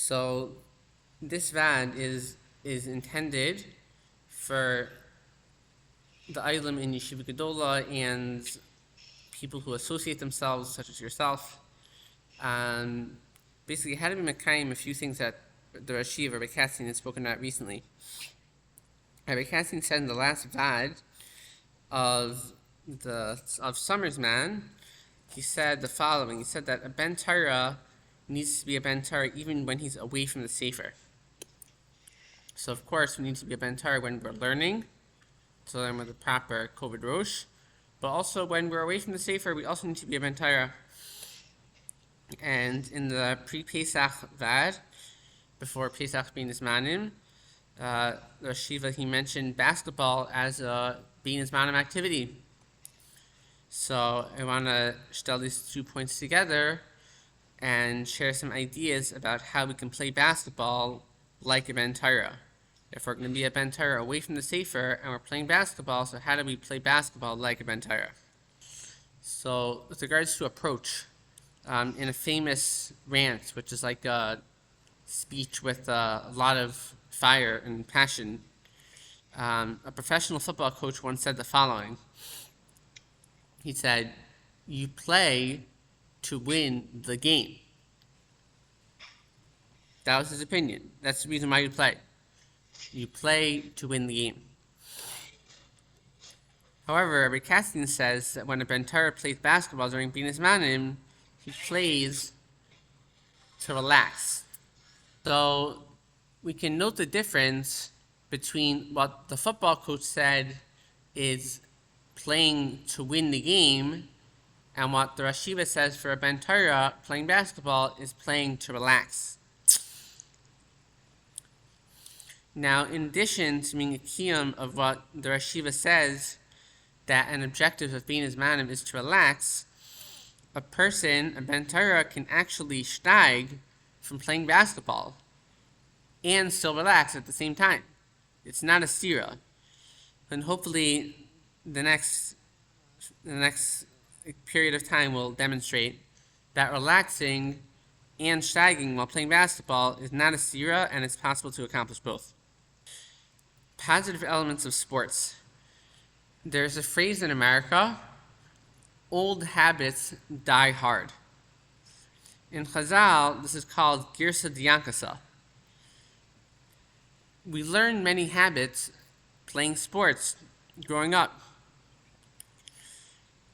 So this vad is intended for the Eilim in Yeshiva Gedola and people who associate themselves, such as yourself. Basically, how to be Mekayim, a few things that the Rashi of Rabbi Katzin had spoken about recently. Rabbi Katzin said in the last vad of Summer's Man, he said the following. He said that a Ben Torah needs to be a Ben Torah even when he's away from the Sefer. So of course we need to be a Ben Torah when we're learning, to learn with the proper Koved Rosh, but also when we're away from the Sefer, we also need to be a Ben Torah. And in the pre-Pesach vad, before Pesach being Zmanim, the Shiva, he mentioned basketball as a being Zmanim activity. So I want to stell these 2 points together and share some ideas about how we can play basketball like a Ben Torah. If we're going to be a Ben Torah away from the Sefer and we're playing basketball, so how do we play basketball like a Ben Torah? So with regards to approach, in a famous rant, which is like a speech with a lot of fire and passion, a professional football coach once said the following. He said, "You play to win the game." That was his opinion. That's the reason why you play. You play to win the game. However, Rabbi Katzin says that when a Ben Torah plays basketball during Binas Manim, he plays to relax. So we can note the difference between what the football coach said is playing to win the game, and what the Rashiva says for a Ben Torah playing basketball is playing to relax. Now, in addition to being a kiyum of what the Rashiva says, that an objective of being Zmanim is to relax, a person, a Ben Torah, can actually steig from playing basketball and still relax at the same time. It's not a stira. And hopefully the next period of time will demonstrate that relaxing and steiging while playing basketball is not a stira, and it's possible to accomplish both. Positive elements of sports. There's a phrase in America, old habits die hard. In Chazal, this is called Girsa Diankasa. We learn many habits playing sports growing up,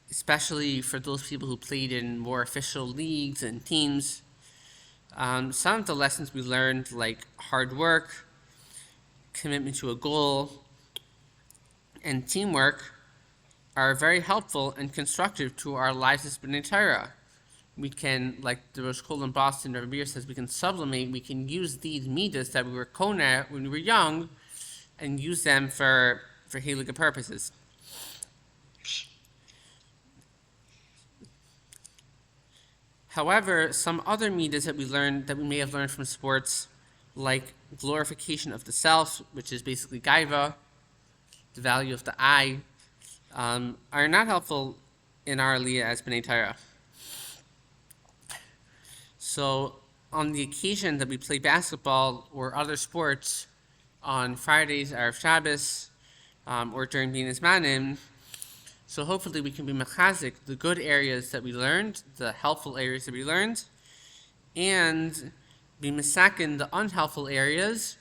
especially for those people who played in more official leagues and teams. Some of the lessons we learned, like hard work, commitment to a goal, and teamwork, are very helpful and constructive to our lives as B'nai Torah. We can, like the Rosh Kol in Boston, Rabbi Beer says, we can sublimate, we can use these middos that we were koneh when we were young and use them for halachic purposes. However, some other middos that we may have learned from sports, like glorification of the self, which is basically gaiva, the value of the I, are not helpful in our aliyah as B'nai Torah. So on the occasion that we play basketball or other sports on Fridays, Erev Shabbos, or during Binas Manim, so hopefully we can be mechazik the good areas that we learned, the helpful areas that we learned, and be misakin the unhelpful areas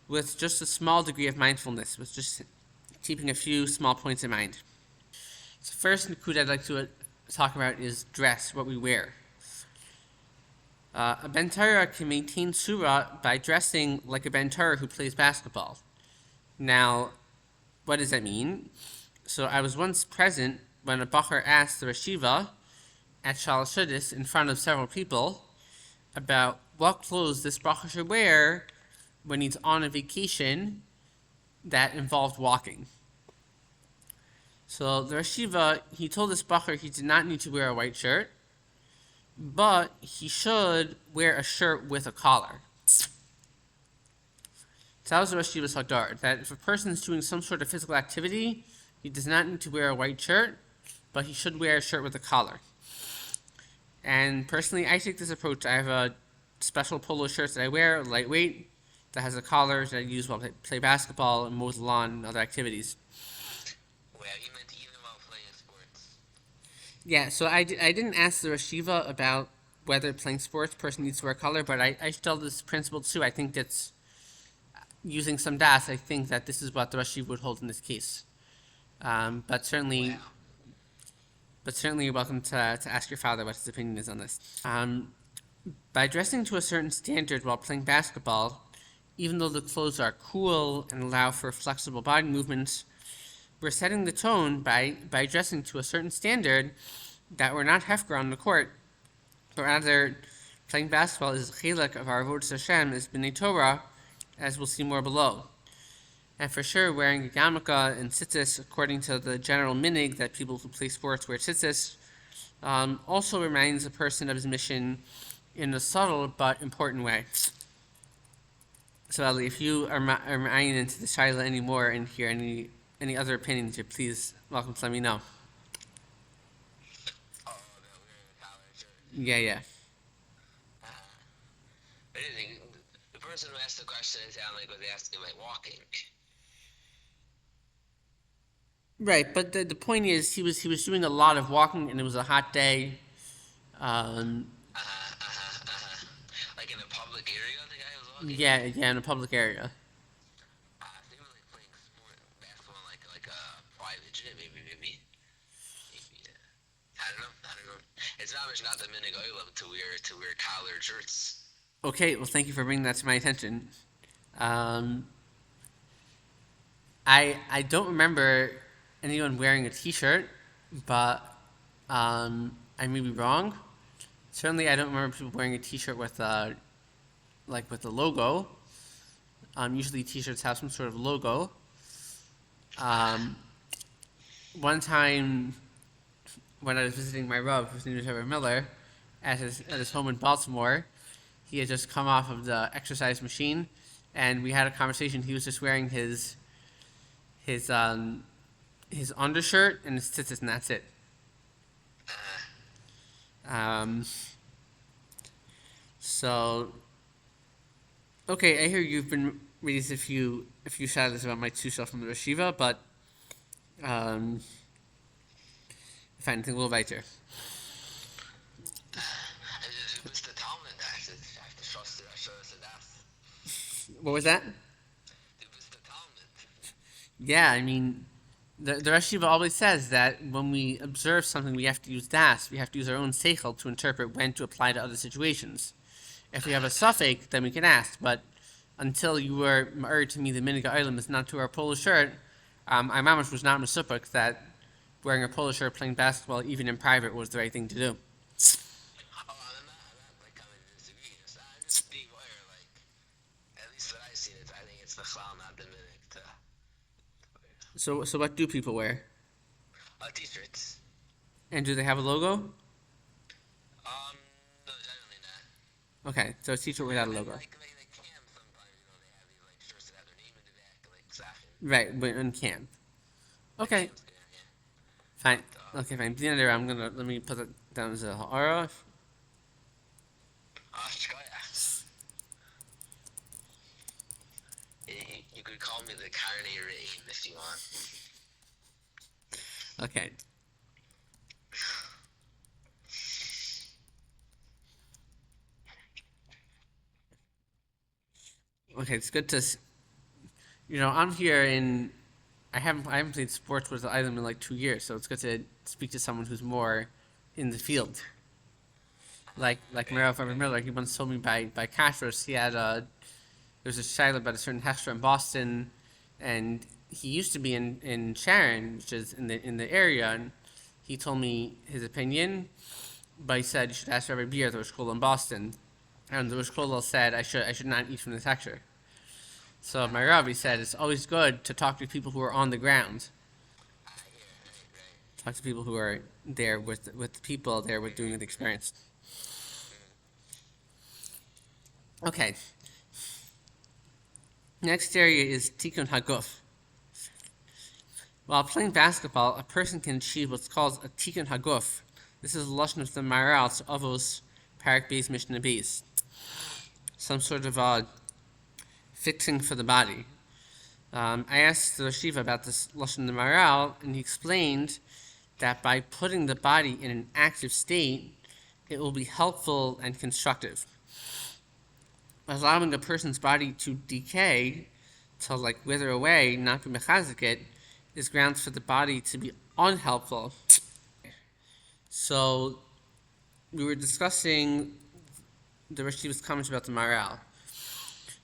with just a small degree of mindfulness, with just keeping a few small points in mind. So first nakud I'd like to talk about is dress, what we wear. A Ben Torah can maintain surah by dressing like a Ben Torah who plays basketball. Now, what does that mean? So I was once present when a bacher asked the Rashiva at Shalosh Shuddis in front of several people about what clothes this bacher should wear when he's on a vacation that involved walking. So the Rashiva, he told this bacher he did not need to wear a white shirt, but he should wear a shirt with a collar. That was the Rashiva's Hadar, that if a person is doing some sort of physical activity, he does not need to wear a white shirt, but he should wear a shirt with a collar. And personally, I take this approach. I have a special polo shirts that I wear, lightweight, that has a collar that I use while I play basketball and mow the lawn and other activities. Well, you meant even while playing sports. Yeah, so I didn't ask the Rashiva about whether playing sports person needs to wear collar, but I still this principle too. I think that's using some das. I think that this is what the Rashiva would hold in this case. But certainly, Wow. you're welcome to ask your father what his opinion is on this. By dressing to a certain standard while playing basketball, even though the clothes are cool and allow for flexible body movements, we're setting the tone by dressing to a certain standard that we're not hefker on the court, but rather playing basketball is chilek of our avodas Hashem is b'nei Torah, as we'll see more below. And for sure, wearing a yarmulke and tzitzis, according to the general minig that people who play sports wear tzitzis, also reminds a person of his mission in a subtle but important way. So, Ali, if you are eyeing into the shaila anymore and hear any other opinions, you're please welcome to let me know. Oh, that wearing a collar shirt. Yeah. I didn't think the person who asked the question it sounded like was asking like walking. Right, but the point is he was doing a lot of walking and it was a hot day. Like in a public area, the guy was walking. Yeah, in a public area. They were like playing sport, basketball, in like a private gym, maybe. I don't know. It's not the minig oil to wear collared shirts. Okay, well, thank you for bringing that to my attention. I don't remember anyone wearing a T-shirt, but I may be wrong. Certainly, I don't remember people wearing a T-shirt with with the logo. Usually, T-shirts have some sort of logo. One time, when I was visiting my Rav, whose name is Rabbi Miller, at his home in Baltimore, he had just come off of the exercise machine, and we had a conversation. He was just wearing his undershirt and his tzitzis, and that's it. So, okay, I hear you've been reading a few shadows about my two from the Rashiva, but fine, I think we'll weiter. Du bist der Talmud, I have to trust das. What was that? Du bist der Talmud. Yeah, I mean, the Rashiva always says that when we observe something, we have to use das. We have to use our own seichel to interpret when to apply to other situations. If we have a suffix, then we can ask. But until you were ma'ir to me, the minig ha'olam is not to our polo shirt. I mamash was not mesupik that wearing a polo shirt playing basketball, even in private, was the right thing to do. Oh, I'm not like coming to disagree. I'm just being aware, like, at least what I've seen it, I think it's the chalal, not the minig to wear. So what do people wear? T-shirts. And do they have a logo? No, generally not. Okay, so it's t-shirt without a logo. Like camp sometimes, they have these like shirts that have their name in the back, like Sachin. Right, in camp. Okay, Camp's good, yeah. fine. Okay, fine. Let me put that down as a ha'ara. Shkoyach. You could call me the Karnei Re'im if you want. Okay. Okay, it's good to, I'm here I haven't played sports with the item in like 2 years, so it's good to speak to someone who's more in the field. Like Merav Miller, he once told me by Kashrus, there was a shaila about a certain hechsher in Boston, and he used to be in Sharon, which is in the area, and he told me his opinion, but he said you should ask Rabbi Beer, the Rosh Kollel in Boston, and the Rosh Kollel said I should not eat from this hechsher. So my Rabbi said it's always good to talk to people who are on the ground. Talk to people who are there with the people there with doing the experience. Okay. Next area is Tikkun Haguf. While playing basketball, a person can achieve what's called a Tikkun Haguf. This is the lashon of the Maharal to Avos Parak Beis Mishnah Beis. some sort of fixing for the body. I asked the Rosh Yeshiva about this Lashon the Maral, and he explained that by putting the body in an active state, it will be helpful and constructive. Allowing a person's body to decay, to like wither away, not be mechazik it, is grounds for the body to be unhelpful. So we were discussing the Rosh Yeshiva's comments about the Maral.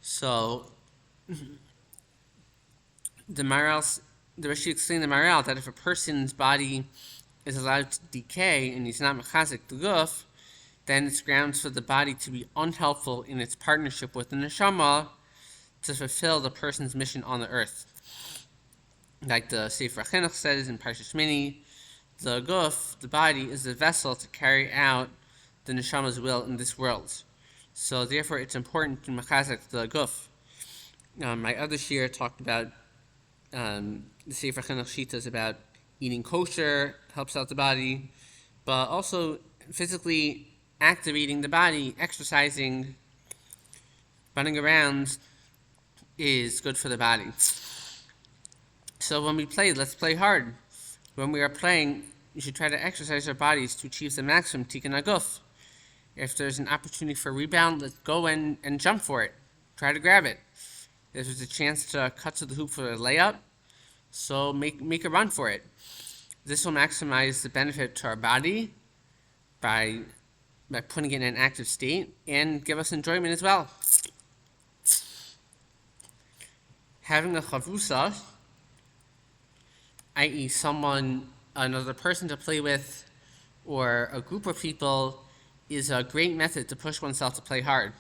So the Rosh Yeshiva explained the Maral that if a person's body is allowed to decay and he's not mechazik the guf, then it's grounds for the body to be unhelpful in its partnership with the neshama to fulfill the person's mission on the earth. Like the Sefer Chinuch says in Parshas Shmini, the guf, the body, is the vessel to carry out the neshama's will in this world. So therefore it's important to mechazik the guf. My other shir talked about the Sefer Chinuch Shitas about eating kosher helps out the body, but also physically activating the body, exercising, running around is good for the body. So when we play, let's play hard. When we are playing, we should try to exercise our bodies to achieve the maximum tikkun haguf. If there's an opportunity for a rebound, let's go and jump for it. Try to grab it. If there's a chance to cut to the hoop for a layup, so make a run for it. This will maximize the benefit to our body by putting it in an active state and give us enjoyment as well. Having a chavrusa, i.e. another person to play with, or a group of people, is a great method to push oneself to play hard.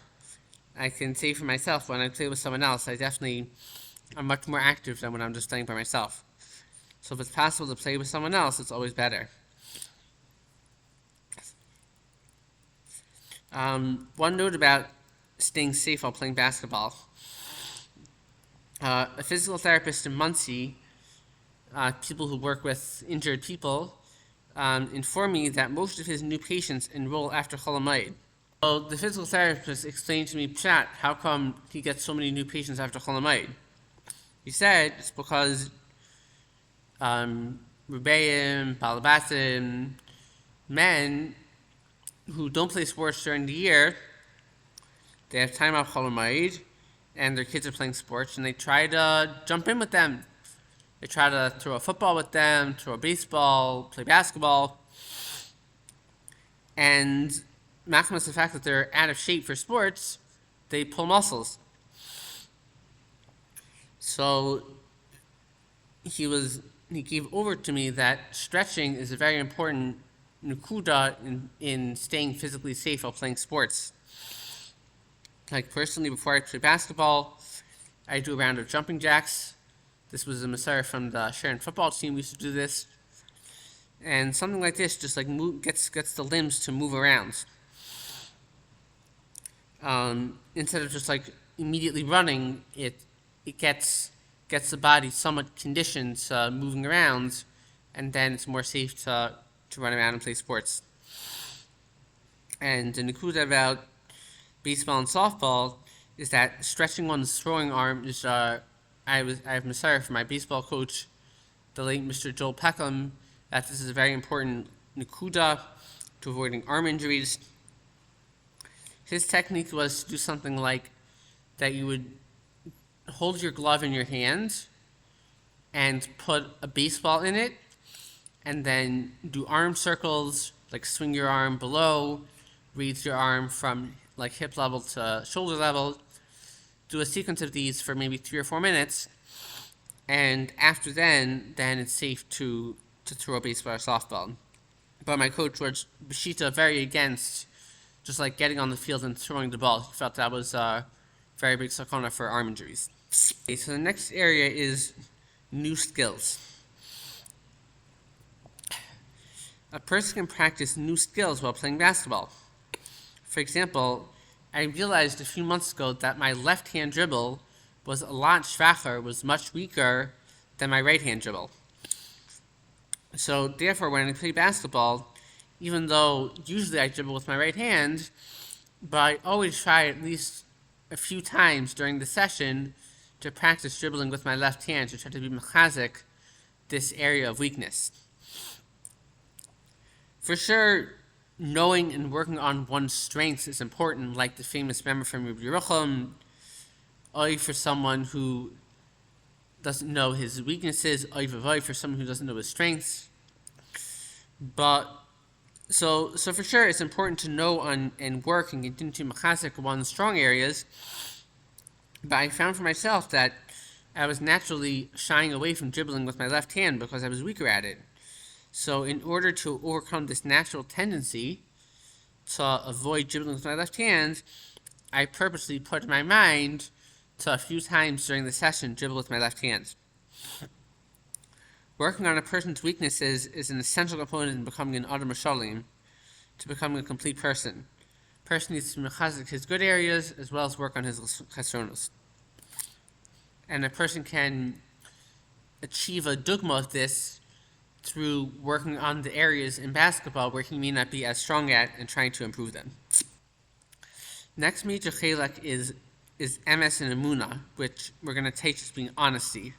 I can say for myself, when I play with someone else, I'm much more active than when I'm just playing by myself. So if it's possible to play with someone else, it's always better. One note about staying safe while playing basketball. A physical therapist in Muncie, people who work with injured people, informed me that most of his new patients enroll after Chol Hamoed. So the physical therapist explained to me, Pshat, how come he gets so many new patients after Chol Hamoed? He said it's because Rebbeim, Balabatim, men who don't play sports during the year, they have time off Chol Hamoed, and their kids are playing sports, and they try to jump in with them. They try to throw a football with them, throw a baseball, play basketball. And maximize the fact that they're out of shape for sports, they pull muscles. So he gave over to me that stretching is a very important nukuda in staying physically safe while playing sports. Like personally, before I play basketball, I do a round of jumping jacks. This was a Messiah from the Sharon football team. We used to do this. And something like this just like gets the limbs to move around. Instead of just like immediately running, it gets the body somewhat conditioned to moving around, and then it's more safe to run around and play sports. And the Nakuda about baseball and softball is that stretching one's throwing arm is, I have Messiah from my baseball coach, the late Mr. Joel Peckham, that this is a very important Nakuda to avoiding arm injuries. His technique was to do something like that you would hold your glove in your hand and put a baseball in it, and then do arm circles, like swing your arm below, raise your arm from like hip level to shoulder level, do a sequence of these for maybe 3 or 4 minutes, and after then it's safe to throw a baseball or softball. But my coach was Bashita very against just like getting on the field and throwing the ball. He felt that was a very big sakana for arm injuries. Okay, so the next area is new skills. A person can practice new skills while playing basketball. For example, I realized a few months ago that my left-hand dribble was a lot schwacher, was much weaker than my right-hand dribble. So therefore, when I play basketball, even though usually I dribble with my right hand, but I always try at least a few times during the session to practice dribbling with my left hand to try to be mechazik this area of weakness. For sure, knowing and working on one's strengths is important, like the famous member from Rabbi Yerucham, or for someone who doesn't know his weaknesses, or for someone who doesn't know his strengths. But so for sure, it's important to know and work and continue to mechazik one's strong areas. But I found for myself that I was naturally shying away from dribbling with my left hand because I was weaker at it. So in order to overcome this natural tendency to avoid dribbling with my left hand, I purposely put in my mind to a few times during the session dribble with my left hand. Working on a person's weaknesses is an essential component in becoming an Adam Shalim, to becoming a complete person. A person needs to mechazik his good areas as well as work on his chesronos. And a person can achieve a dugma of this through working on the areas in basketball where he may not be as strong at and trying to improve them. Next major chelek is emes and emuna, which we're going to teach as being honesty.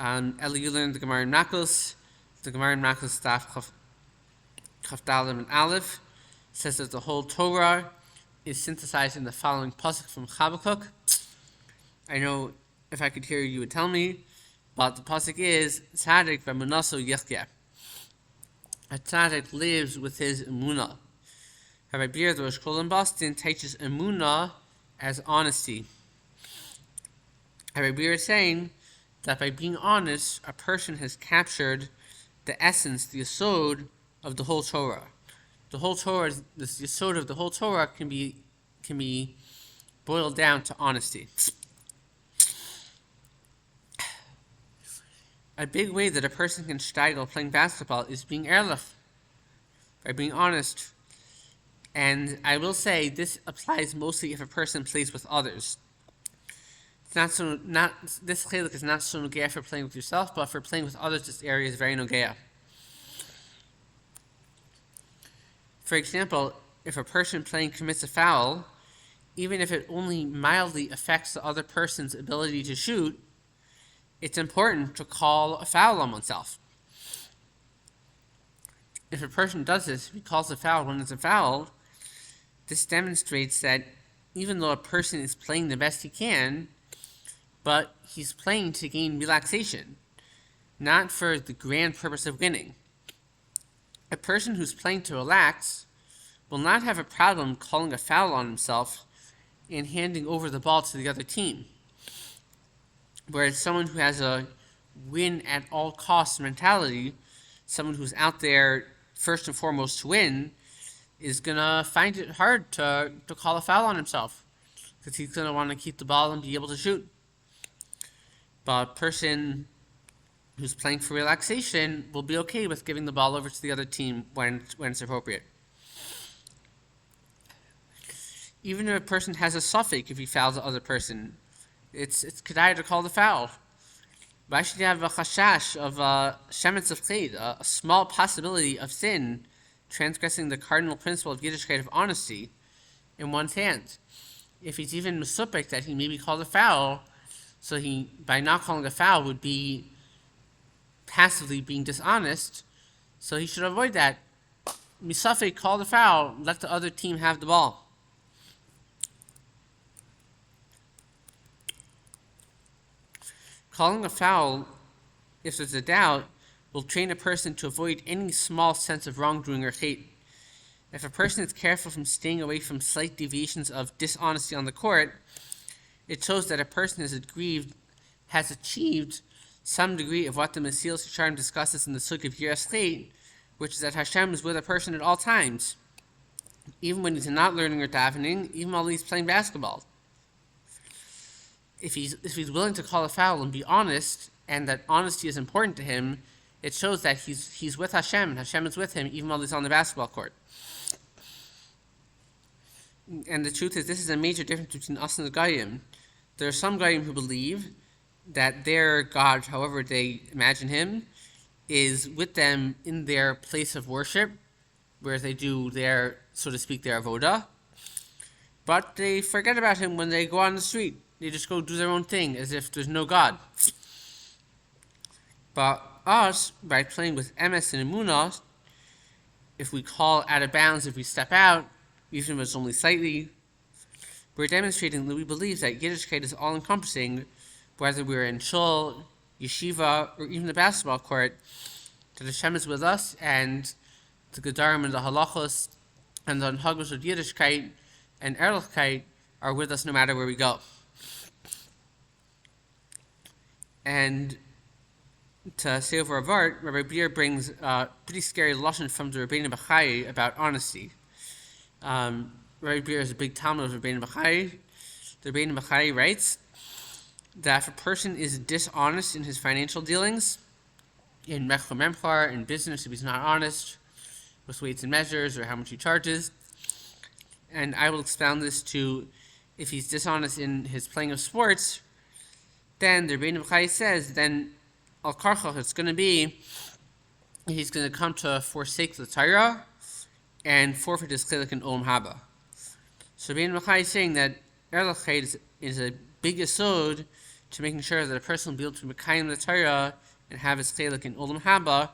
Eli, you learned the Gemara in Makos. The Gemara in Makos Daf Chaf Dalet and Aleph says that the whole Torah is synthesized in the following pasuk from Habakkuk. I know if I could hear you would tell me, but the pasuk is Tzadik v'emunaso yichya. A tzaddik lives with his emunah. Rabbi Beer, the Rosh Kol in Boston, teaches emunah as honesty. Rabbi Beer is saying that by being honest, a person has captured the essence, the yesod of the whole Torah. The whole Torah, the yesod of the whole Torah can be boiled down to honesty. A big way that a person can steigel playing basketball is being ehrlich, by being honest. And I will say this applies mostly if a person plays with others. This chiluk is not so nogea for playing with yourself, but for playing with others, this area is very nogea. For example, if a person playing commits a foul, even if it only mildly affects the other person's ability to shoot, it's important to call a foul on oneself. If a person does this, if he calls a foul when it's a foul, this demonstrates that even though a person is playing the best he can, but he's playing to gain relaxation, not for the grand purpose of winning. A person who's playing to relax will not have a problem calling a foul on himself and handing over the ball to the other team. Whereas someone who has a win at all costs mentality, someone who's out there first and foremost to win, is going to find it hard to call a foul on himself because he's going to want to keep the ball and be able to shoot. But a person who's playing for relaxation will be okay with giving the ball over to the other team when it's appropriate. Even if a person has a suffix if he fouls the other person, it's kedai to call the foul. Why should you have a chashash of shemetz of chayd, a small possibility of sin, transgressing the cardinal principle of Yiddishkeit of honesty in one's hand? If he's even mesupik that he may be called a foul, so he, by not calling a foul, would be passively being dishonest, so he should avoid that. Misafik, call the foul, let the other team have the ball. Calling a foul, if there's a doubt, will train a person to avoid any small sense of wrongdoing or hate. If a person is careful from staying away from slight deviations of dishonesty on the court, it shows that a person has achieved some degree of what the Mesil Shisharim discusses in the Suk of Yiras Chait, which is that Hashem is with a person at all times, even when he's not learning or davening, even while he's playing basketball. If he's willing to call a foul and be honest, and that honesty is important to him, it shows that he's with Hashem, and Hashem is with him even while he's on the basketball court. And the truth is, this is a major difference between us and the Goyim. There are some Goyim who believe that their God, however they imagine him, is with them in their place of worship, where they do their, so to speak, their avodah. but they forget about him when they go on the street. They just go do their own thing as if there's no God. But us, by playing with emes and emunah, if we call out of bounds, if we step out, even if it's only slightly, we're demonstrating that we believe that Yiddishkeit is all-encompassing, whether we're in shul, yeshiva, or even the basketball court, that Hashem is with us, and the Gedarim and the Halachos and the Anhagos of Yiddishkeit and Ehrlichkeit are with us no matter where we go. And to say over Avart, Rabbi Beer brings a pretty scary lashon from the Rabbeinu Bachai about honesty. Rabbi Beer is a big Talmud of Rabbeinu Bachai. The Rabbeinu Bachai writes that if a person is dishonest in his financial dealings, in Mechla Memchar, in business, if he's not honest with weights and measures or how much he charges, and I will expound this to if he's dishonest in his playing of sports, then the Rebbeinu B'chai says, then al karchach, it's going to be, he's going to come to forsake the Torah and forfeit his chilek in Olam Haba. So Rebbeinu B'chai is saying that Ehrlichkeit is a big yesod to making sure that a person will be able to mekayim the Torah and have his chilek in Olam Haba,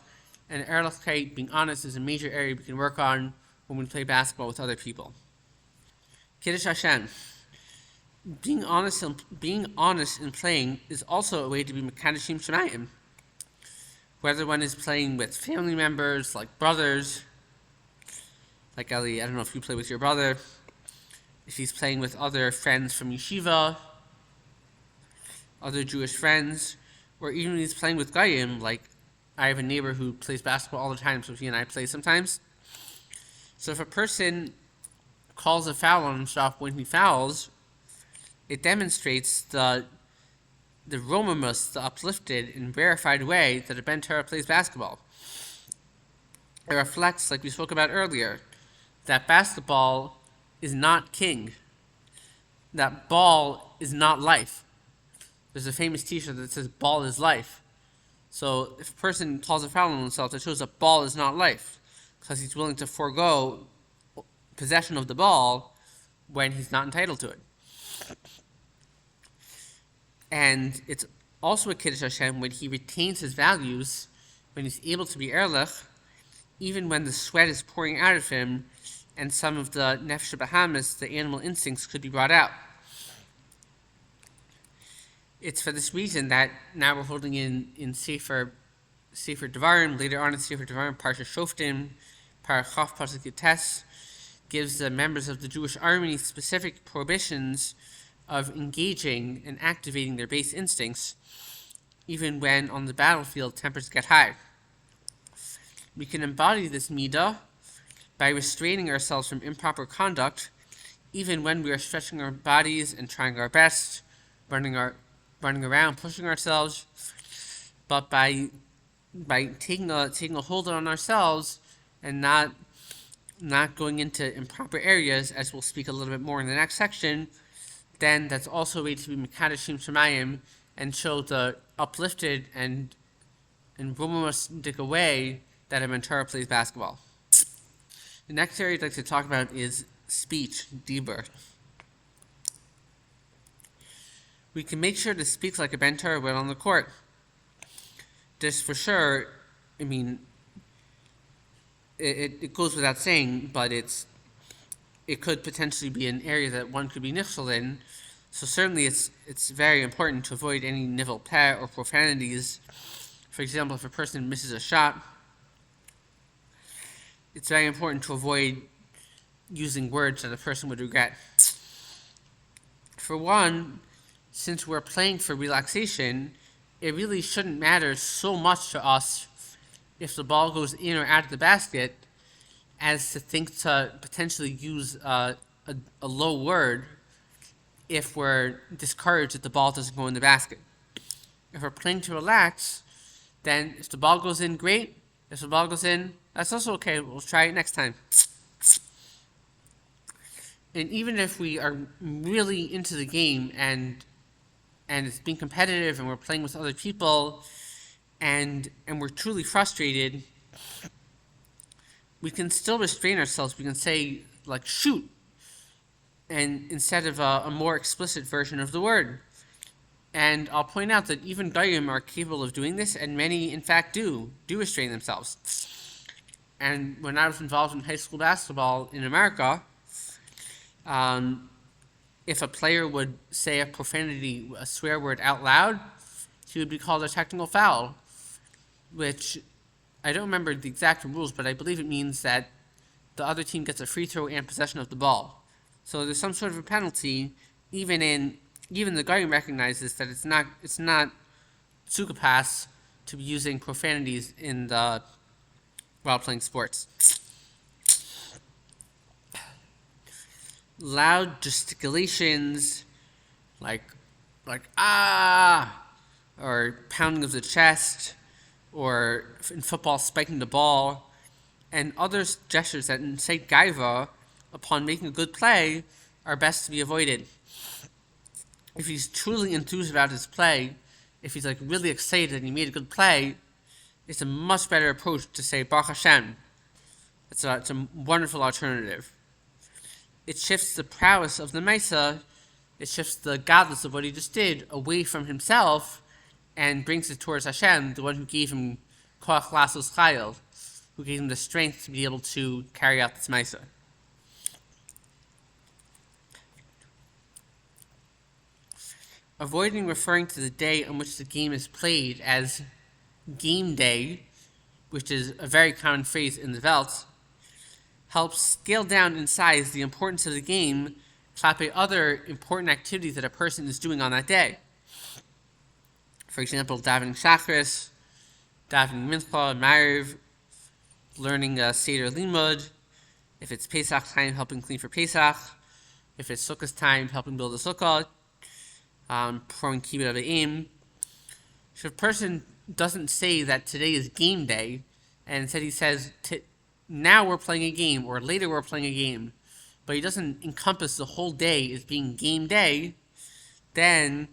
and Ehrlichkeit, being honest, is a major area we can work on when we play basketball with other people. Kiddush Hashem. Being honest in playing is also a way to be Mekadashim Shemayim. Whether one is playing with family members, like brothers, like Eli, I don't know if you play with your brother, if he's playing with other friends from yeshiva, other Jewish friends, or even when he's playing with Goyim, like I have a neighbor who plays basketball all the time, so he and I play sometimes. So if a person calls a foul on himself when he fouls, it demonstrates the romamus, the uplifted and verified way that a Ben Torah plays basketball. It reflects, like we spoke about earlier, that basketball is not king. That ball is not life. There's a famous t-shirt that says ball is life. So if a person calls a foul on himself, it shows that ball is not life, because he's willing to forego possession of the ball when he's not entitled to it. And it's also a Kiddush Hashem when he retains his values, when he's able to be Ehrlich, even when the sweat is pouring out of him and some of the Nefesh Bahamas, the animal instincts, could be brought out. It's for this reason that now we're holding in Sefer Devarim, later on in Sefer Devarim, Parsha Shoftim, Parachaf Pasuk Yates, gives the members of the Jewish army specific prohibitions of engaging and activating their base instincts, even when on the battlefield tempers get high. We can embody this midah by restraining ourselves from improper conduct, even when we are stretching our bodies and trying our best, running around, pushing ourselves, but by taking a hold on ourselves and not going into improper areas, as we'll speak a little bit more in the next section, then that's also a way to be Mekadashim Shemayim and show the uplifted and romantic way that a Ben Torah plays basketball. The next area I'd like to talk about is speech, dibur. We can make sure to speak like a Ben Torah when on the court. This for sure, I mean, it goes without saying, but it could potentially be an area that one could be nichshel in. So certainly it's very important to avoid any nivel peh or profanities. For example, if a person misses a shot, it's very important to avoid using words that a person would regret. For one, since we're playing for relaxation, it really shouldn't matter so much to us if the ball goes in or out of the basket as to think to potentially use a low word if we're discouraged that the ball doesn't go in the basket. If we're playing to relax, then if the ball goes in, great. If the ball goes in, that's also okay. We'll try it next time. And even if we are really into the game and it's being competitive and we're playing with other people and we're truly frustrated, we can still restrain ourselves. We can say, like, shoot. and instead of a more explicit version of the word. And I'll point out that even Goyim are capable of doing this, and many, in fact, do restrain themselves. And when I was involved in high school basketball in America, if a player would say a profanity, a swear word out loud, he would be called a technical foul, which I don't remember the exact rules, but I believe it means that the other team gets a free throw and possession of the ball. So there's some sort of a penalty, even the guardian recognizes that it's not tsukapas to be using profanities while playing sports. Loud gesticulations, like ah, or pounding of the chest, or in football spiking the ball, and other gestures that incite gaiva upon making a good play are best to be avoided. If he's truly enthused about his play, if he's like really excited and he made a good play, it's a much better approach to say Baruch Hashem. It's a wonderful alternative. It shifts the prowess of the Mesa, it shifts the godless of what he just did away from himself and brings it towards Hashem, the one who gave him Koach Lasos Chayil, who gave him the strength to be able to carry out this Mesa. Avoiding referring to the day on which the game is played as game day, which is a very common phrase in the Welt, helps scale down in size the importance of the game klape other important activities that a person is doing on that day. For example, davening Shachris, davening Mincha, Mariv, learning Seder Limud, if it's Pesach time, helping clean for Pesach, if it's Sukkot time, helping build a Sukkah, performing Kibbut Avim. So if a person doesn't say that today is game day, and instead he says, now we're playing a game, or later we're playing a game, but he doesn't encompass the whole day as being game day, then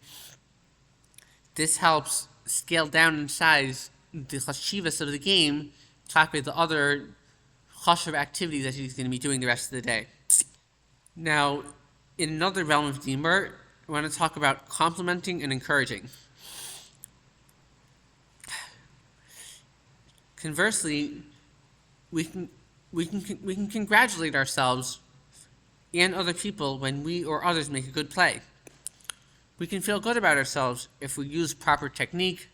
this helps scale down in size the chashivas of the game, klape the other chashiv activities that he's going to be doing the rest of the day. Now, in another realm of dimur, I want to talk about complimenting and encouraging. Conversely, we can congratulate ourselves and other people when we or others make a good play. We can feel good about ourselves if we use proper technique,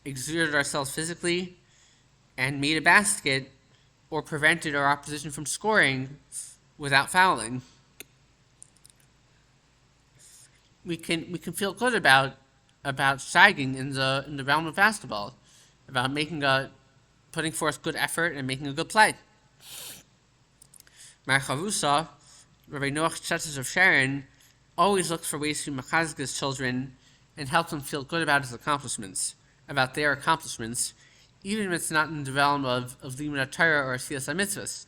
exerted ourselves physically, and made a basket or prevented our opposition from scoring without fouling. We can feel good about shagging in the realm of basketball, about putting forth good effort and making a good play. Mar Chavusa, Rabbi Noach Chetzes of Sharon, always looks for ways to machazek his children and help them feel good about their accomplishments, even if it's not in the realm of Limud Torah or Siyas HaMitzvahs.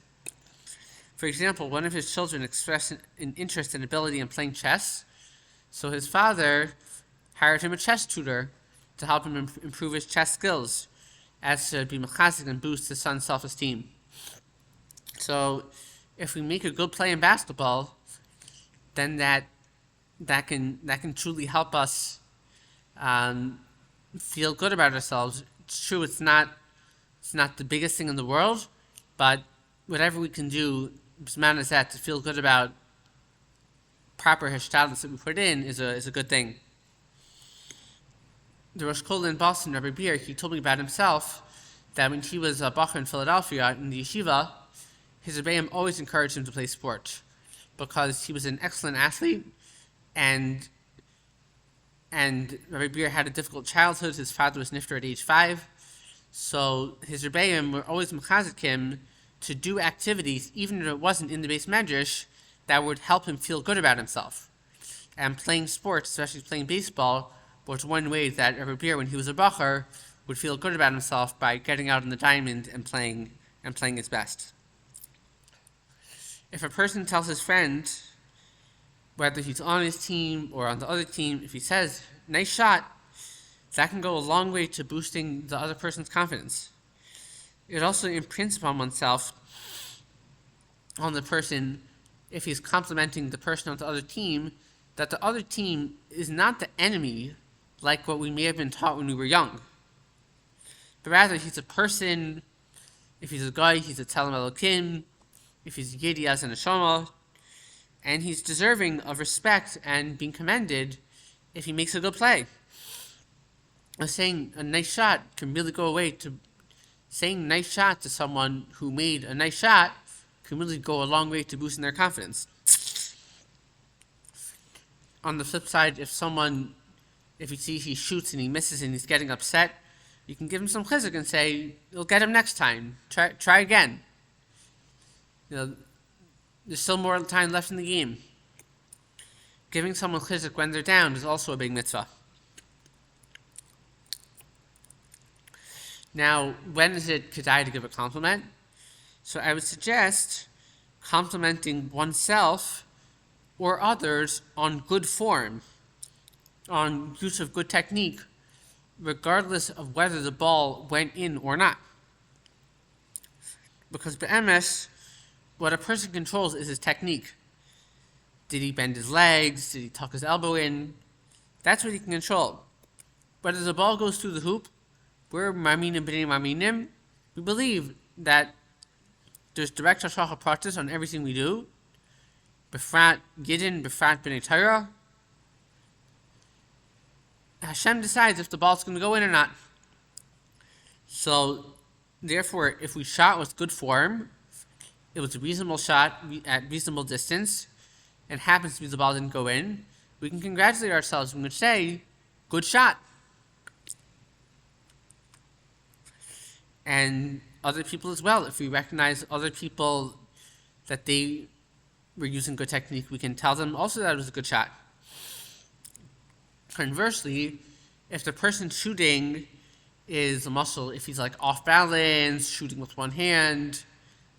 For example, one of his children expressed an interest and ability in playing chess, so his father hired him a chess tutor to help him improve his chess skills, as to be machazek and boost his son's self-esteem. So, if we make a good play in basketball, then that can truly help us feel good about ourselves. It's true, it's not the biggest thing in the world, but whatever we can do, b'zman as that, to feel good about proper hishtadlus that we put in is a good thing. The Rosh Kollel in Boston, Rabbi Beer, he told me about himself that when he was a bacher in Philadelphia in the yeshiva, his rebbeim always encouraged him to play sport because he was an excellent athlete, and Rabbi Beer had a difficult childhood. His father was nifter at age 5, so his rebbeim were always mechazek him to do activities, even if it wasn't in the base medrash, that would help him feel good about himself. And playing sports, especially playing baseball, was one way that Rabbi Beer, when he was a bacher, would feel good about himself by getting out on the diamond and playing his best. If a person tells his friend, whether he's on his team or on the other team, if he says, nice shot, that can go a long way to boosting the other person's confidence. It also imprints upon the person if he's complimenting the person on the other team, that the other team is not the enemy like what we may have been taught when we were young. But rather, he's a person. If he's a guy, he's a Tzelem Elokim. If he's a Yid, he has a neshama. And he's deserving of respect and being commended if he makes a good play. Saying a nice shot can really go away to saying nice shot to someone who made a nice shot can really go a long way to boosting their confidence. On the flip side, if you see he shoots and he misses and he's getting upset, you can give him some chizuk and say, you'll get him next time. Try again. There's still more time left in the game. Giving someone chizuk when they're down is also a big mitzvah. Now, when is it kedai to give a compliment? So I would suggest complimenting oneself or others on good form, on use of good technique, regardless of whether the ball went in or not. Because be'emes, what a person controls is his technique. Did he bend his legs? Did he tuck his elbow in? That's what he can control. Whether the ball goes through the hoop, we're maminim b'nei maminim. We believe that there's direct hashgacha pratis on everything we do. Befrat Yidin, Befrat b'nei Torah. Hashem decides if the ball's going to go in or not. So, therefore, if we shot with good form, it was a reasonable shot at reasonable distance, and happens to be the ball didn't go in, we can congratulate ourselves. We can say, good shot. And other people as well. If we recognize other people that they were using good technique, we can tell them also that it was a good shot. Conversely, if the person shooting is a muscle, if he's like off balance, shooting with one hand,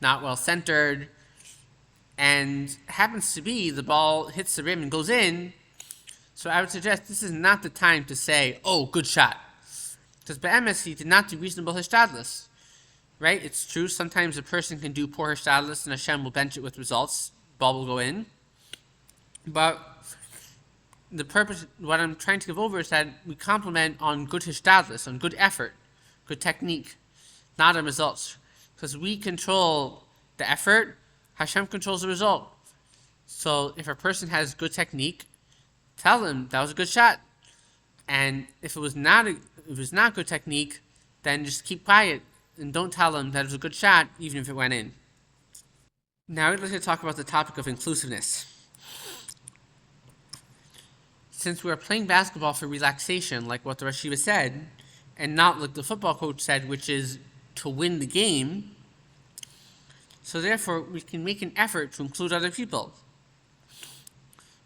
not well centered, and happens to be the ball hits the rim and goes in, so I would suggest this is not the time to say, oh, good shot. Because be'emes, he did not do reasonable hishtadlus. Right? It's true, sometimes a person can do poor hishtadlus and Hashem will bench it with results. Ball will go in. But the purpose, what I'm trying to give over is that we compliment on good hishtadlus, on good effort, good technique, not on results. Because we control the effort, Hashem controls the result. So if a person has good technique, tell them that was a good shot. And if it was not good technique, then just keep quiet and don't tell them that it was a good shot, even if it went in. Now we'd like to talk about the topic of inclusiveness. Since we are playing basketball for relaxation, like what the Rosh Yeshiva said, and not like the football coach said, which is to win the game, so therefore we can make an effort to include other people.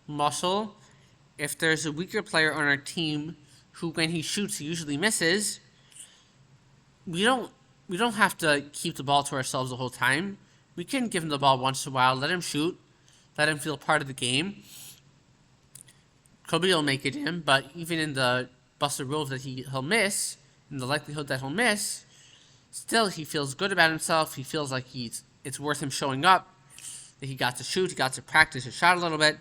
Muscle, if there's a weaker player on our team who, when he shoots, he usually misses, we don't have to keep the ball to ourselves the whole time. We can give him the ball once in a while, let him shoot, let him feel part of the game. Kobe will make it in, but even in the busted rules that he'll miss, in the likelihood that he'll miss, still he feels good about himself. He feels like it's worth him showing up, that he got to shoot, he got to practice his shot a little bit.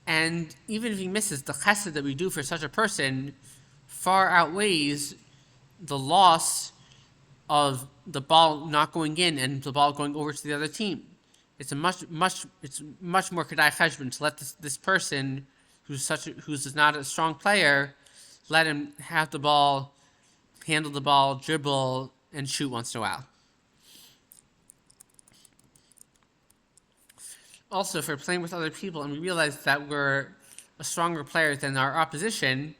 And even if he misses, the chesed that we do for such a person far outweighs the loss of the ball not going in and the ball going over to the other team. It's much more kedai cheshbon to let this person who's not a strong player, let him have the ball, handle the ball, dribble, and shoot once in a while. Also, if we're playing with other people and we realize that we're a stronger player than our opposition,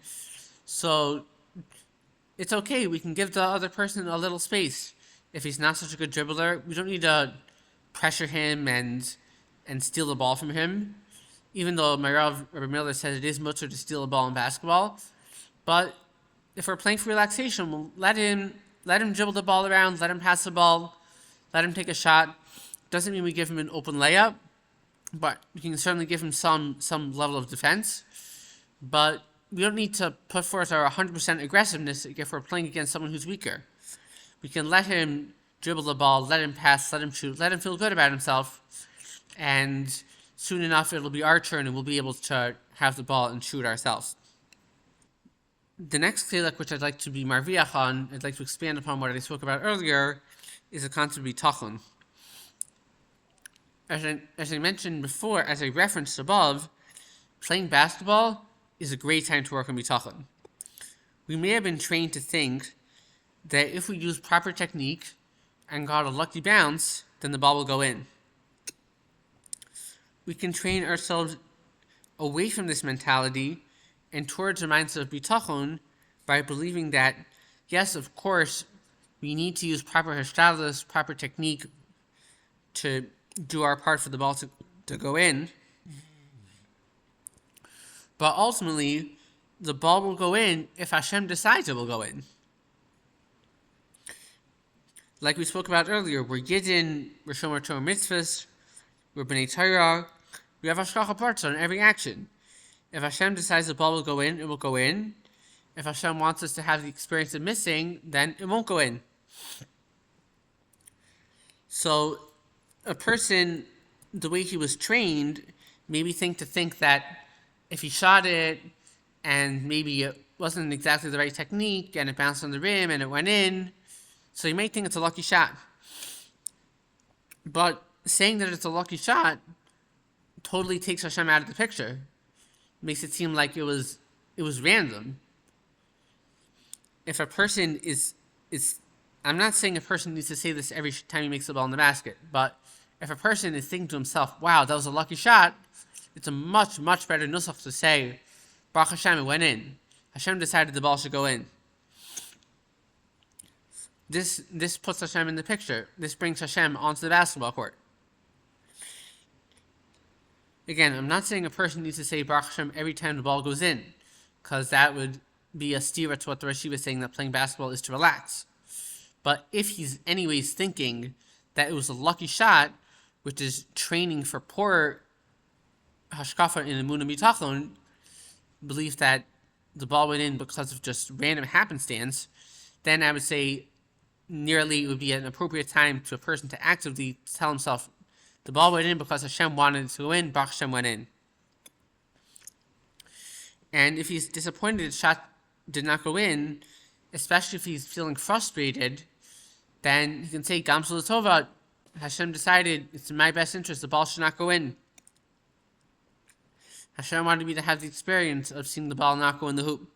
so it's okay, we can give the other person a little space. If he's not such a good dribbler, we don't need to pressure him and steal the ball from him. Even though my Rav Rabbi Miller says it is mutter to steal a ball in basketball. But if we're playing for relaxation, we'll let him dribble the ball around, let him pass the ball, let him take a shot. Doesn't mean we give him an open layup, but we can certainly give him some level of defense. But we don't need to put forth our 100% aggressiveness if we're playing against someone who's weaker. We can let him dribble the ball, let him pass, let him shoot, let him feel good about himself, and soon enough it'll be our turn and we'll be able to have the ball and shoot ourselves. The next chilek which I'd like to be marviach on, I'd like to expand upon what I spoke about earlier, is the concept of bitachon. As I mentioned before, as I referenced above, playing basketball is a great time to work on bitachon. We may have been trained to think that if we use proper technique and got a lucky bounce, then the ball will go in. We can train ourselves away from this mentality and towards the mindset of bitachon by believing that, yes, of course, we need to use proper hashtadlus, proper technique to do our part for the ball to go in. But ultimately, the ball will go in if Hashem decides it will go in. Like we spoke about earlier, we're Yidden, we're Shomer Torah mitzvahs, we're B'nai Torah, we have Hashgacha parts on every action. If Hashem decides the ball will go in, it will go in. If Hashem wants us to have the experience of missing, then it won't go in. So, a person, the way he was trained, maybe think that if he shot it and maybe it wasn't exactly the right technique and it bounced on the rim and it went in, so you may think it's a lucky shot. But saying that it's a lucky shot totally takes Hashem out of the picture. Makes it seem like it was random. If a person is I'm not saying a person needs to say this every time he makes the ball in the basket, but if a person is thinking to himself, wow, that was a lucky shot, it's a much, much better nusach to say, Baruch Hashem, it went in. Hashem decided the ball should go in. This puts Hashem in the picture. This brings Hashem onto the basketball court. Again, I'm not saying a person needs to say Baruch Hashem every time the ball goes in, because that would be a stira to what the Rashi was saying, that playing basketball is to relax. But if he's anyways thinking that it was a lucky shot, which is training for poor hashkafa in emunah bitachon, belief that the ball went in because of just random happenstance, then I would say nearly it would be an appropriate time to a person to actively tell himself, the ball went in because Hashem wanted it to go in, Baruch Hashem went in. And if he's disappointed the shot did not go in, especially if he's feeling frustrated, then he can say, Gamsul Tova, Hashem decided it's in my best interest, the ball should not go in. Hashem wanted me to have the experience of seeing the ball not go in the hoop.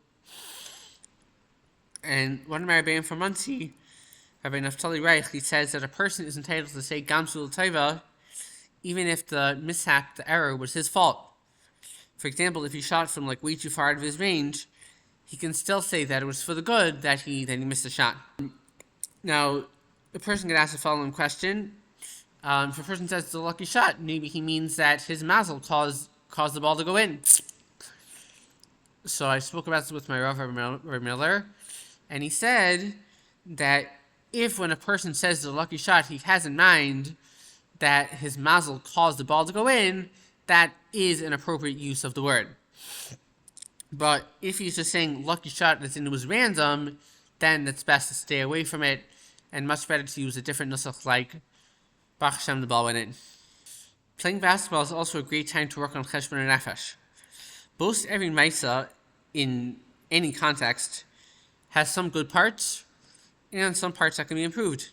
And one of my Rebbeim from Muncie, Rabbi Naftali Reich, he says that a person is entitled to say Gamsul Tova even if the mishap, the error, was his fault. For example, if he shot from way too far out of his range, he can still say that it was for the good that he missed the shot. Now, a person could ask the following question. If a person says it's a lucky shot, maybe he means that his mazel caused the ball to go in. So I spoke about this with my Rav Miller, and he said that if when a person says it's a lucky shot, he has in mind that his mazel caused the ball to go in, that is an appropriate use of the word. But if he's just saying lucky shot as in it was random, then it's best to stay away from it, and much better to use a different nusach like Baruch Hashem, the ball went in. Playing basketball is also a great time to work on cheshbon and nefesh. Most every maisa in any context has some good parts and some parts that can be improved.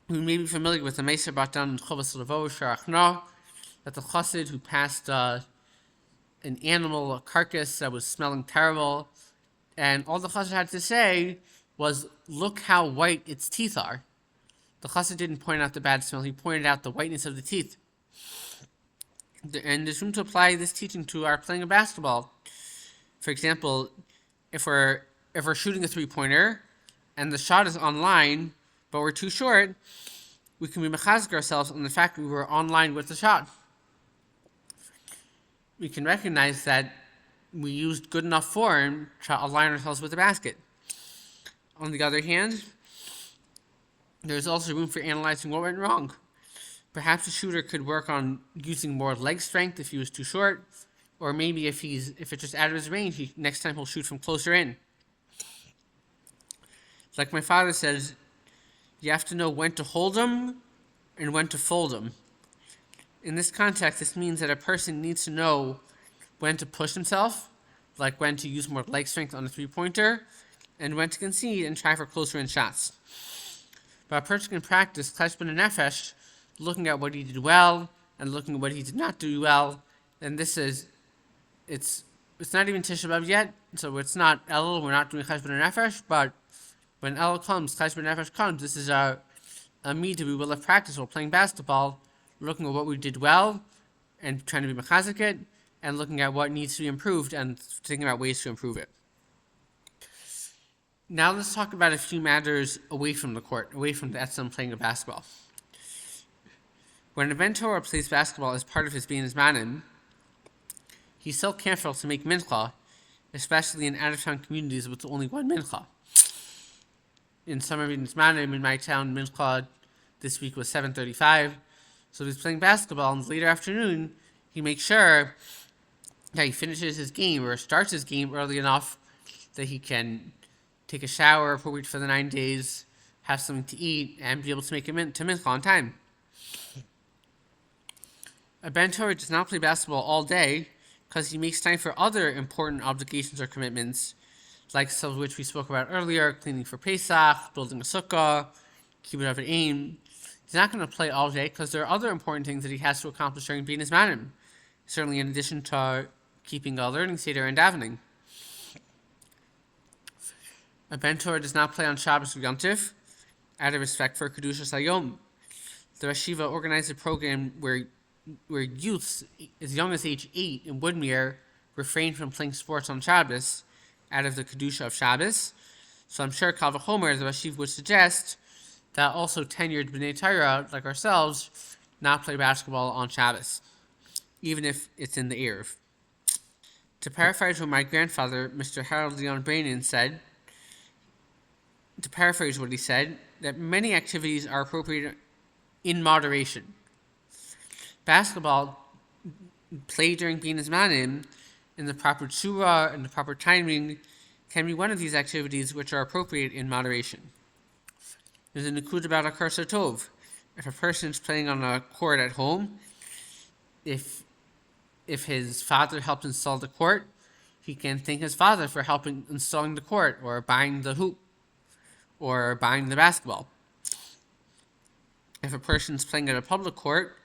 We may be familiar with the maisa brought down in Chovas Levo Sharachna, that the chassid who passed an animal, a carcass that was smelling terrible, and all the chassid had to say was, look how white its teeth are. The chassid didn't point out the bad smell, he pointed out the whiteness of the teeth. And there's room to apply this teaching to our playing of basketball. For example, if we're shooting a three-pointer and the shot is on line, but we're too short, we can be mechazek ourselves on the fact that we were on line with the shot. We can recognize that we used good enough form to align ourselves with the basket. On the other hand, there's also room for analyzing what went wrong. Perhaps the shooter could work on using more leg strength if he was too short, or maybe if it's just out of his range, next time he'll shoot from closer in. Like my father says, You have to know when to hold them and when to fold them. In this context, this means that a person needs to know when to push himself, like when to use more leg strength on a three-pointer, and when to concede and try for closer in shots. But a person can practice cheshbon nefesh, looking at what he did well and looking at what he did not do well. And this is, it's not even Tisha B'Av yet, so it's not Elul. We're not doing cheshbon nefesh, but when Elul comes, cheshbon nefesh comes. This is a middah we will have practiced while playing basketball, looking at what we did well and trying to be mechazik it, and looking at what needs to be improved and thinking about ways to improve it. Now let's talk about a few matters away from the court, away from the etzem playing of basketball. When a ben Torah plays basketball as part of his bein zmanim, he's so careful to make mincha, especially in out-of-town communities with only one mincha. In summer bein zmanim in my town, mincha this week was 7:35. So if he's playing basketball in the later afternoon, he makes sure that he finishes his game or starts his game early enough that he can take a shower appropriate for the 9 days, have something to eat, and be able to make it to mincha on time. A ben Torah does not play basketball all day because he makes time for other important obligations or commitments, like some of which we spoke about earlier, cleaning for Pesach, building a sukkah, kibbutz av aim. He's not going to play all day because there are other important things that he has to accomplish during bein zmanim, certainly in addition to keeping a learning seder and davening. A ben Torah does not play on Shabbos or Yom Tov, out of respect for Kedushas Hayom. The Rosh Yeshiva organized a program where youths as young as age 8 in Woodmere refrain from playing sports on Shabbos out of the Kedusha of Shabbos. So I'm sure Kal V'chomer, the Rosh Yeshiva, would suggest that also tenured B'nai Torah, like ourselves, not play basketball on Shabbos, even if it's in the Erev. To paraphrase what my grandfather, Mr. Harold Leon Brainin, said, that many activities are appropriate in moderation. Basketball, played during bein zmanim, in the proper tzura and the proper timing, can be one of these activities which are appropriate in moderation. There's a nikud about a kursa tov. If a person is playing on a court at home, if his father helped install the court, he can thank his father for helping installing the court, or buying the hoop, or buying the basketball. If a person's playing at a public court,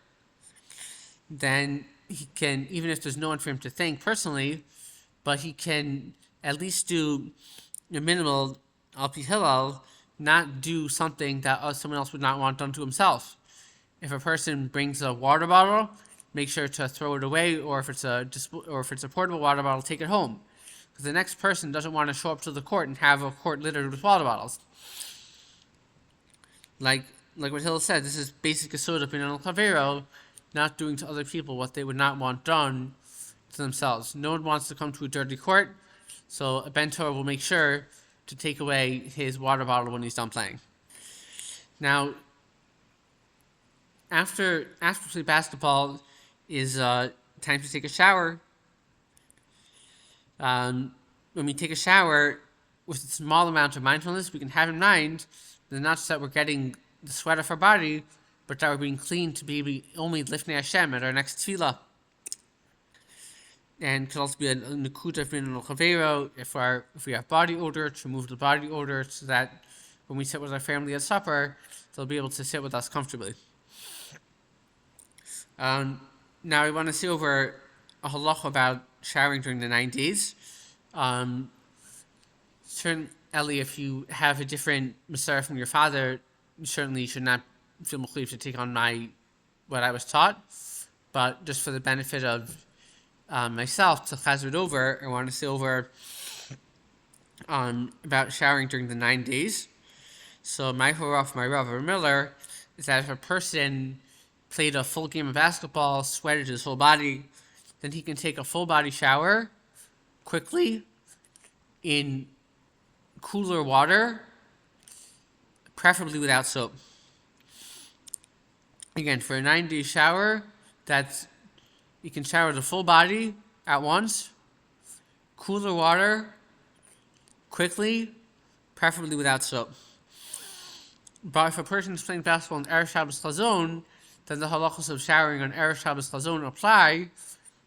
then he can, even if there's no one for him to thank personally, but he can at least do the minimal al pi Hillel, not do something that someone else would not want done to himself. If a person brings a water bottle, make sure to throw it away, or if it's a portable water bottle, take it home, because the next person doesn't want to show up to the court and have a court littered with water bottles. Like what Hillel said, this is basic yesod of Binyan al-Chavero, not doing to other people what they would not want done to themselves. No one wants to come to a dirty court, so a ben Torah will make sure to take away his water bottle when he's done playing. Now, after play basketball is time to take a shower. When we take a shower, with a small amount of mindfulness, we can have in mind that not just that we're getting the sweat off our body, but that we're being clean to be only lifnei Hashem at our next tefillah. And could also be a nekuda of Binyan al-Chavero if we have body odor, to remove the body odor so that when we sit with our family at supper, they'll be able to sit with us comfortably. Now we want to see over a halacha about showering during the 9 days. Certainly, if you have a different Masarah from your father, certainly you should not feel mechuyev to take on what I was taught. But just for the benefit of myself, to chazar it over, I want to say over about showering during the 9 days. So my Rav Miller, is that if a person played a full game of basketball, sweated his whole body, then he can take a full body shower quickly in cooler water, preferably without soap. Again, for a 9-day shower, you can shower the full body at once, cooler water, quickly, preferably without soap. But if a person is playing basketball on Erev Shabbos Chazon, then the halachos of showering on Erev Shabbos Chazon apply,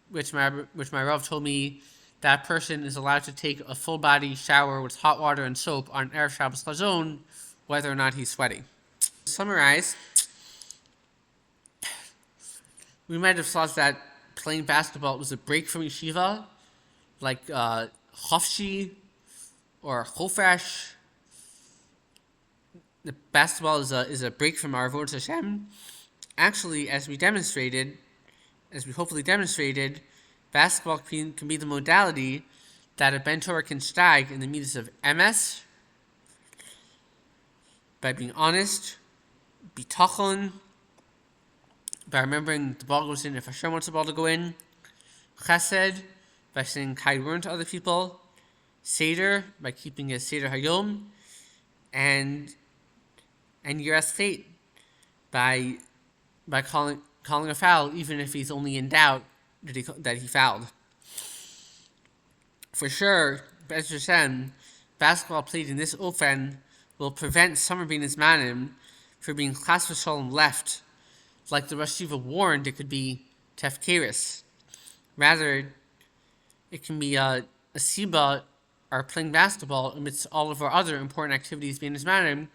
which my Rav told me that person is allowed to take a full body shower with hot water and soap on Erev Shabbos Chazon, whether or not he's sweaty. To summarize, we might have thought that playing basketball was a break from yeshiva, like chofshi or chofresh. The basketball is a break from our avodas Hashem. Actually, as we hopefully demonstrated, basketball can be the modality that a Ben Torah can steig in the middos of emes, by being honest, bitachon, by remembering the ball goes in if Hashem wants the ball to go in, chesed, by saying kai word to other people, seder, by keeping a seder hayom, and yiras fate, by calling a foul even if he's only in doubt that he fouled. For sure, Be'ez Hashem, basketball played in this ofen will prevent some Rabbeinu Zmanim from being chas v'shalom left, like the Rosh Yeshiva warned it could be tefkeris. Rather, it can be a siba, or playing basketball amidst all of our other important activities being Zmanim,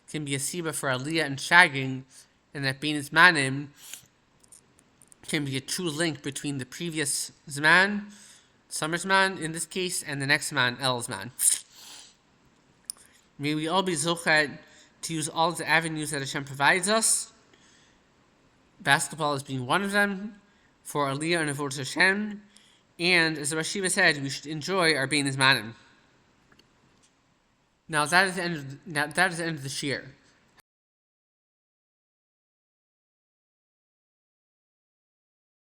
can be a siba for aliyah and shagging, and that being Zmanim can be a true link between the previous Zman, summer Zman in this case, and the next Zman, El Zman. May we all be zochet to use all of the avenues that Hashem provides us. Basketball is being one of them for aliyah and avodas Hashem, and as the Rosh Yeshiva said, we should enjoy our bein Zmanim. Now that is the end of the shir.